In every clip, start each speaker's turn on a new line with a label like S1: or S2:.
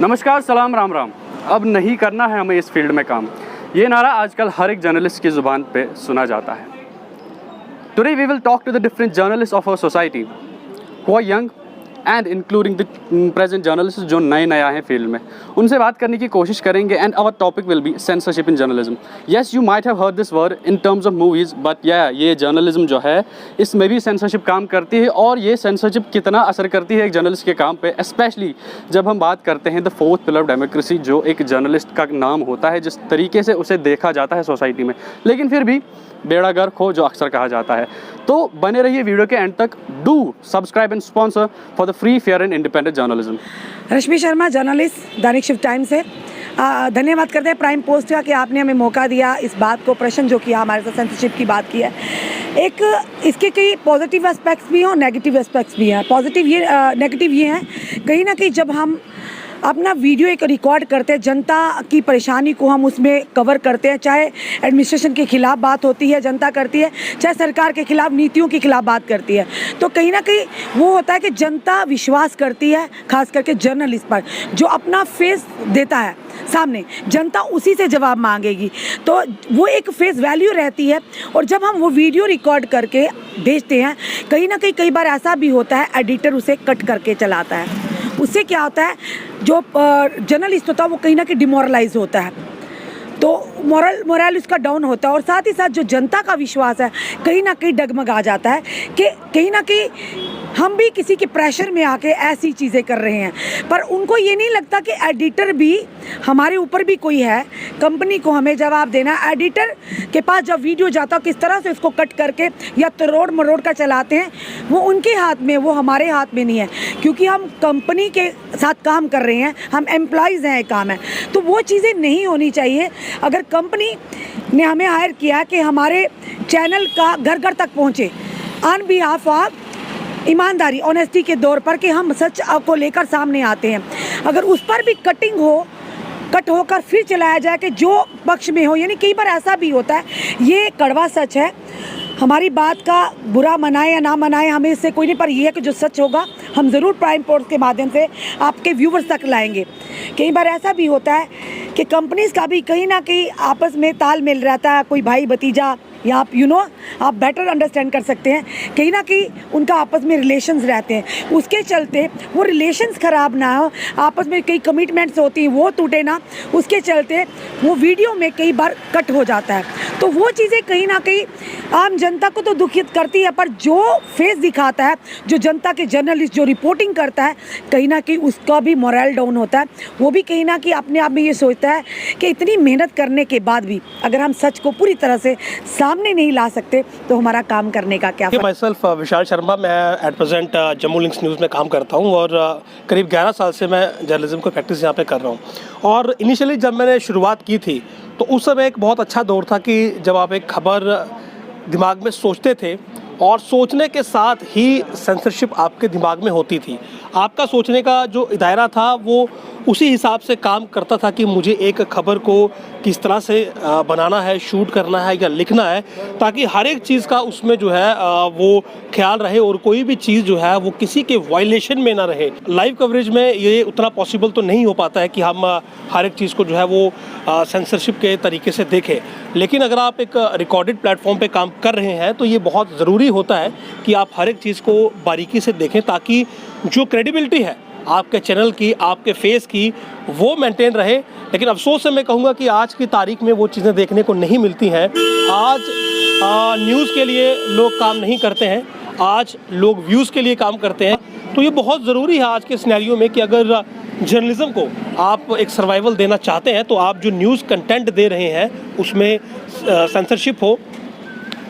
S1: नमस्कार, सलाम, राम राम। अब नहीं करना है हमें इस फील्ड में काम, ये नारा आजकल हर एक जर्नलिस्ट की ज़ुबान पे सुना जाता है। Today we will talk to the different journalist of our society who are young and including the present journalist जो नए आए हैं फील्ड में। उनसे बात करने की कोशिश करेंगे and our topic will be censorship in journalism. Yes, you might have heard this word in terms of movies, but ये जर्नलिज्म जो है इसमें भी सेंसरशिप काम करती है। और ये सेंसरशिप कितना असर करती है एक जर्नलिस्ट के काम पे, स्पेशली जब हम बात करते हैं the fourth pillar of democracy, जो एक जर्नलिस्ट का नाम होता है, जिस तरीके से उसे देखा जाता है सोसाइटी में, लेकिन फिर भी बेड़ा गर्क हो जो अक्सर कहा जाता है। तो बने रहिए वीडियो के एंड तक। Do subscribe and sponsor for the free, fair and independent journalism.
S2: Rashmi Sharma, journalist, Dainik shift time से। धन्यवाद करते हैं प्राइम पोस्ट का कि आपने हमें मौका दिया इस बात को, प्रश्न जो किया हमारे साथ सेंसरशिप की बात की है। एक इसके कई पॉजिटिव एस्पेक्ट्स भी हैं और नेगेटिव एस्पेक्ट्स भी हैं। पॉजिटिव ये, नेगेटिव ये हैं, कहीं ना कहीं जब हम अपना वीडियो एक रिकॉर्ड करते हैं, जनता की परेशानी को हम उसमें कवर करते हैं, चाहे एडमिनिस्ट्रेशन के खिलाफ बात होती है जनता करती है, चाहे सरकार के खिलाफ नीतियों के खिलाफ बात करती है, तो कहीं ना कहीं वो होता है कि जनता विश्वास करती है खास करके जर्नलिस्ट पर, जो अपना फेस देता है सामने, जनता उसी से जवाब मांगेगी, तो वो एक फेस वैल्यू रहती है। और जब हम वो वीडियो रिकॉर्ड करके भेजते हैं, कहीं ना कहीं कई बार ऐसा भी होता है एडिटर उसे कट करके चलाता है। उससे क्या होता है, जो जर्नलिस्ट होता है वो कहीं ना कहीं डिमोरलाइज होता है, तो मोरल उसका डाउन होता है। और साथ ही साथ जो जनता का विश्वास है कहीं ना कहीं डगमगा जाता है कि कहीं ना कहीं हम भी किसी के प्रेशर में आके ऐसी चीज़ें कर रहे हैं। पर उनको ये नहीं लगता कि एडिटर भी, हमारे ऊपर भी कोई है, कंपनी को हमें जवाब देना। एडिटर के पास जब वीडियो जाता है किस तरह से उसको कट करके या तरोड़ मरोड़ कर चलाते हैं, वो उनके हाथ में, वो हमारे हाथ में नहीं है, क्योंकि हम कंपनी के साथ काम कर रहे हैं, हम एम्प्लॉयज़ हैं, काम है। तो वो चीज़ें नहीं होनी चाहिए। अगर कंपनी ने हमें हायर किया कि हमारे चैनल का घर घर तक पहुँचे ऑन बिहाफ ऑफ ईमानदारी, ऑनेस्टी के दौर पर, कि हम सच को लेकर सामने आते हैं, अगर उस पर भी कटिंग हो, कट होकर फिर चलाया जाए कि जो पक्ष में हो, यानी कई बार ऐसा भी होता है, ये कड़वा सच है, हमारी बात का बुरा मनाए या ना मनाए हमें इससे कोई नहीं, पर यह है कि जो सच होगा हम ज़रूर प्राइम पोस्ट के माध्यम से आपके व्यूवर्स तक लाएंगे। कई बार ऐसा भी होता है कि कंपनीज़ का भी कहीं ना कहीं आपस में तालमेल रहता है, कोई भाई भतीजा, या आप आप बेटर अंडरस्टैंड कर सकते हैं, कहीं ना कहीं उनका आपस में रिलेशंस रहते हैं, उसके चलते वो रिलेशंस ख़राब ना हो, आपस में कई कमिटमेंट्स होती हैं वो टूटे ना, उसके चलते वो वीडियो में कई बार कट हो जाता है। तो वो चीज़ें कहीं ना कहीं आम जनता को तो दुखित करती है, पर जो फेस दिखाता है, जो जनता के जर्नलिस्ट जो रिपोर्टिंग करता है, कहीं ना कहीं उसका भी मोरल डाउन होता है। वो भी कहीं ना कहीं अपने आप में ये सोचता है कि इतनी मेहनत करने के बाद भी अगर हम सच को पूरी तरह से सामने नहीं ला सकते तो हमारा काम करने का क्या।
S3: माई सेल्फ विशाल शर्मा, मैं at present Jammu links news में काम करता हूँ और करीब 11 साल से मैं जर्नलिज्म को प्रैक्टिस यहाँ पे कर रहा हूँ। और इनिशियली जब मैंने शुरुआत की थी तो उस समय एक बहुत अच्छा दौर था कि जब आप एक खबर दिमाग में सोचते थे और सोचने के साथ ही सेंसरशिप आपके दिमाग में होती थी, आपका सोचने का जो दायरा था वो उसी हिसाब से काम करता था कि मुझे एक खबर को किस तरह से बनाना है, शूट करना है या लिखना है, ताकि हर एक चीज़ का उसमें जो है वो ख्याल रहे और कोई भी चीज़ जो है वो किसी के वायलेशन में ना रहे। लाइव कवरेज में ये उतना पॉसिबल तो नहीं हो पाता है कि हम हर एक चीज़ को जो है वो सेंसरशिप के तरीके से देखें, लेकिन अगर आप एक रिकॉर्डेड प्लेटफॉर्म पे काम कर रहे हैं तो ये बहुत ज़रूरी होता है कि आप हर एक चीज़ को बारीकी से देखें, ताकि जो क्रेडिबिलिटी है आपके चैनल की, आपके फेस की, वो मेंटेन रहे। लेकिन अफसोस से मैं कहूँगा कि आज की तारीख में वो चीज़ें देखने को नहीं मिलती हैं। आज न्यूज़ के लिए लोग काम नहीं करते हैं, आज लोग व्यूज़ के लिए काम करते हैं। तो ये बहुत ज़रूरी है आज के सिनेरियो में कि अगर जर्नलिज्म को आप एक सर्वाइवल देना चाहते हैं तो आप जो न्यूज़ कंटेंट दे रहे हैं उसमें सेंसरशिप हो,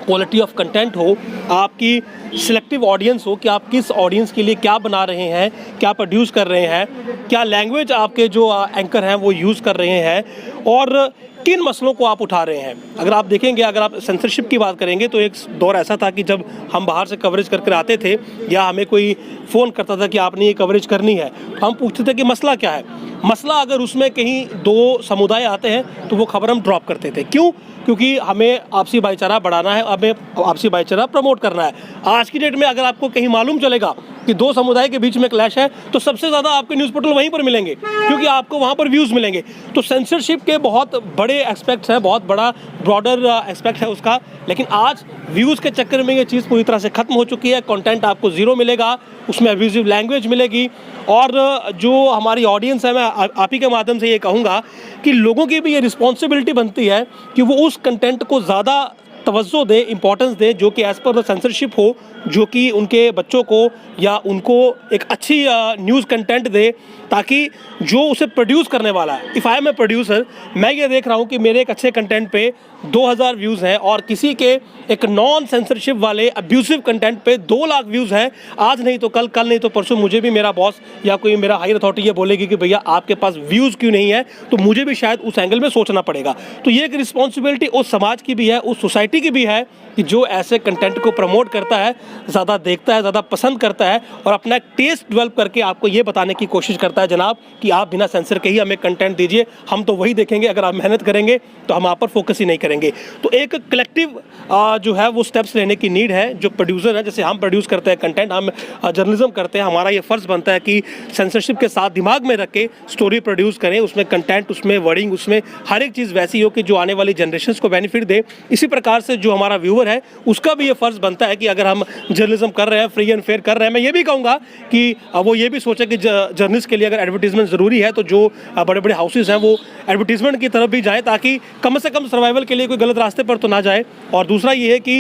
S3: क्वालिटी ऑफ कंटेंट हो, आपकी सिलेक्टिव ऑडियंस हो कि आप किस ऑडियंस के लिए क्या बना रहे हैं, क्या प्रोड्यूस कर रहे हैं, क्या लैंग्वेज आपके जो एंकर हैं वो यूज़ कर रहे हैं और किन मसलों को आप उठा रहे हैं। अगर आप देखेंगे, अगर आप सेंसरशिप की बात करेंगे तो एक दौर ऐसा था कि जब हम बाहर से कवरेज करके आते थे या हमें कोई फ़ोन करता था कि आपने ये कवरेज करनी है, तो हम पूछते थे कि मसला क्या है। मसला अगर उसमें कहीं दो समुदाय आते हैं तो वो खबर हम ड्रॉप करते थे। क्यों? क्योंकि हमें आपसी भाईचारा बढ़ाना है, हमें आपसी भाईचारा प्रमोट करना है। आज की डेट में अगर आपको कहीं मालूम चलेगा कि दो समुदाय के बीच में क्लैश है तो सबसे ज़्यादा आपके न्यूज़ पोर्टल वहीं पर मिलेंगे, क्योंकि आपको वहाँ पर व्यूज़ मिलेंगे। तो सेंसरशिप के बहुत बड़े एस्पेक्ट्स हैं, बहुत बड़ा ब्रॉडर एस्पेक्ट है उसका, लेकिन आज व्यूज़ के चक्कर में ये चीज़ पूरी तरह से ख़त्म हो चुकी है। कंटेंट आपको ज़ीरो मिलेगा, उसमें अब्यूजिव लैंग्वेज मिलेगी। और जो हमारी ऑडियंस है, मैं आप ही के माध्यम से ये कहूँगा कि लोगों की भी ये रिस्पॉन्सिबिलिटी बनती है कि वो उस कंटेंट को ज़्यादा तवज्जो दे, इंपॉर्टेंस दे, जो कि एज़ पर द सेंसरशिप हो, जो कि उनके बच्चों को या उनको एक अच्छी न्यूज़ कंटेंट दे, ताकि जो उसे प्रोड्यूस करने वाला है, if I am a producer, मैं ये देख रहा हूँ कि मेरे एक अच्छे कंटेंट पे 2000 व्यूज़ हैं और किसी के एक नॉन सेंसरशिप वाले अब्यूसिव कंटेंट पे 2 लाख व्यूज़ हैं, आज नहीं तो कल, कल नहीं तो परसों मुझे भी मेरा बॉस या कोई मेरा हायर अथॉरिटी ये बोलेगी कि भैया आपके पास व्यूज़ क्यों नहीं है, तो मुझे भी शायद उस एंगल में सोचना पड़ेगा। तो ये एक रिस्पॉन्सिबिलिटी उस समाज की भी है, उस सोसाइटी की भी है कि जो ऐसे कंटेंट को प्रमोट करता है, ज़्यादा देखता है, ज़्यादा पसंद करता है और अपना टेस्ट डेवलप करके आपको ये बताने की कोशिश करता है जनाब कि आप बिना सेंसर के ही हमें कंटेंट दीजिए, हम तो वही देखेंगे, अगर आप मेहनत करेंगे तो हम आप पर फोकस ही नहीं करेंगे। तो एक कलेक्टिव जो है वो स्टेप्स लेने की नीड है। जो प्रोड्यूसर है, जैसे हम प्रोड्यूस करते हैं कंटेंट, हम जर्नलिज्म करते हैं, हमारा ये फ़र्ज़ बनता है कि सेंसरशिप के साथ दिमाग में रख के स्टोरी प्रोड्यूस करें, उसमें कंटेंट, उसमें वर्डिंग, उसमें हर एक चीज़ वैसी हो कि जो आने वाली जनरेशन्स को बेनिफिट दे। इसी प्रकार से जो हमारा व्यूअर है उसका भी ये फ़र्ज़ बनता है कि अगर हम जर्नलिज्म कर रहे हैं, फ्री एंड फेयर कर रहे हैं, मैं ये भी कहूँगा कि वो ये भी सोचे कि जर्नलिस्ट के लिए अगर एडवर्टीजमेंट ज़रूरी है तो जो बड़े बड़े हाउसेज हैं वो एडवर्टीजमेंट की तरफ भी जाए, ताकि कम से कम सर्वाइवल के लिए कोई गलत रास्ते पर तो ना जाए। और दूसरा ये है कि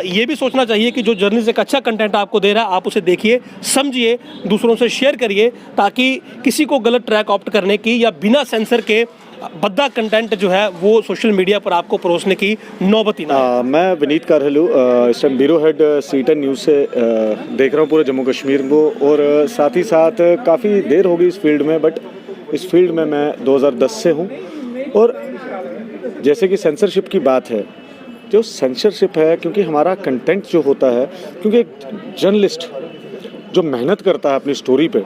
S3: ये भी सोचना चाहिए कि जो जर्नलिस्ट एक अच्छा कंटेंट आपको दे रहा है, आप उसे देखिए, समझिए, दूसरों से शेयर करिए, ताकि किसी को गलत ट्रैक ऑप्ट करने की या बिना सेंसर के भद्दा कंटेंट जो है वो सोशल मीडिया पर आपको परोसने की नौबत ही ना आए।
S4: मैं विनीत कारहलू, इस time bureau head C10 news से देख रहा हूँ पूरे जम्मू कश्मीर को, और साथ ही साथ काफ़ी देर हो गई इस फील्ड में, बट इस फील्ड में मैं 2010 से हूँ। और जैसे कि सेंसरशिप की बात है, जो सेंसरशिप है, क्योंकि हमारा कंटेंट जो होता है, क्योंकि एक जर्नलिस्ट जो मेहनत करता है, अपनी स्टोरी पे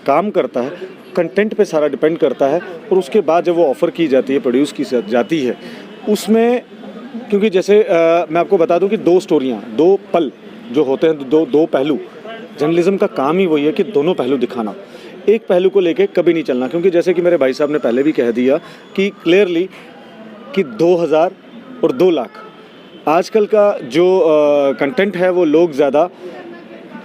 S4: काम करता है, कंटेंट पे सारा डिपेंड करता है, और उसके बाद जब वो ऑफ़र की जाती है, प्रोड्यूस की जाती है, उसमें क्योंकि जैसे मैं आपको बता दूं कि 2 स्टोरियां, 2 पल जो होते हैं, दो पहलू, जर्नलिज्म का काम ही वही है कि दोनों पहलू दिखाना, एक पहलू को लेके कभी नहीं चलना। क्योंकि जैसे कि मेरे भाई साहब ने पहले भी कह दिया कि क्लियरली कि 2000 और 2 लाख, आजकल का जो कंटेंट है वो लोग ज़्यादा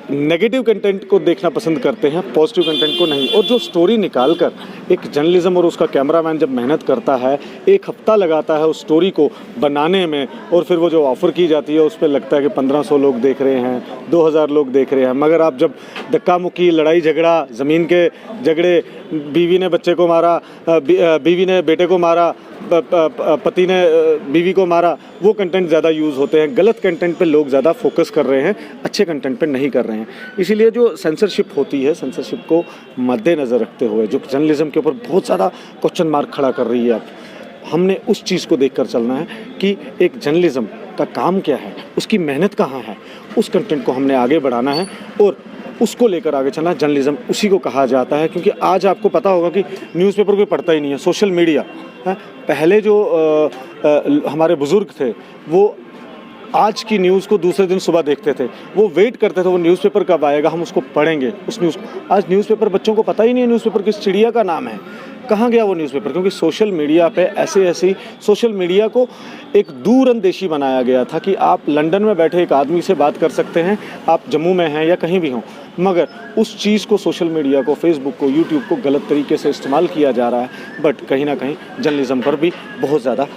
S4: नेगेटिव कंटेंट को देखना पसंद करते हैं, पॉजिटिव कंटेंट को नहीं। और जो स्टोरी निकाल कर एक जर्नलिज्म और उसका कैमरामैन जब मेहनत करता है, 1 हफ्ता लगाता है उस स्टोरी को बनाने में, और फिर वो जो ऑफ़र की जाती है उस पर लगता है कि 1500 लोग देख रहे हैं, 2000 लोग देख रहे हैं, मगर आप जब धक्का मुक्की, लड़ाई झगड़ा, ज़मीन के झगड़े, बीवी ने बच्चे को मारा, बीवी ने बेटे को मारा, पति ने बीवी को मारा, वो कंटेंट ज़्यादा यूज़ होते हैं। गलत कंटेंट पे लोग ज़्यादा फोकस कर रहे हैं, अच्छे कंटेंट पे नहीं कर रहे हैं। इसीलिए जो सेंसरशिप होती है, सेंसरशिप को मद्देनज़र रखते हुए जो जर्नलिज्म के ऊपर बहुत ज़्यादा क्वेश्चन मार्क खड़ा कर रही है, अब हमने उस चीज़ को देखकर चलना है कि एक जर्नलिज्म का काम क्या है, उसकी मेहनत कहाँ है, उस कंटेंट को हमने आगे बढ़ाना है और उसको लेकर आगे चलना। जर्नलिज्म उसी को कहा जाता है, क्योंकि आज आपको पता होगा कि न्यूज़पेपर कोई पढ़ता ही नहीं है, सोशल मीडिया है। पहले जो हमारे बुज़ुर्ग थे वो आज की न्यूज़ को दूसरे दिन सुबह देखते थे, वो वेट करते थे वो न्यूज़पेपर कब आएगा, हम उसको पढ़ेंगे उस न्यूज़ को। आज न्यूज़पेपर बच्चों को पता ही नहीं है न्यूज़पेपर किस चिड़िया का नाम है, कहाँ गया वो न्यूज़पेपर, क्योंकि सोशल मीडिया पे ऐसी सोशल मीडिया को एक दूरंदेशी बनाया गया था कि आप लंदन में बैठे एक आदमी से बात कर सकते हैं, आप जम्मू में हैं या कहीं भी हों, मगर उस चीज़ को, सोशल मीडिया को, फेसबुक को, यूट्यूब को गलत तरीके से इस्तेमाल किया जा रहा है। बट कहीं ना कहीं जर्नलिज्म पर भी बहुत ज़्यादा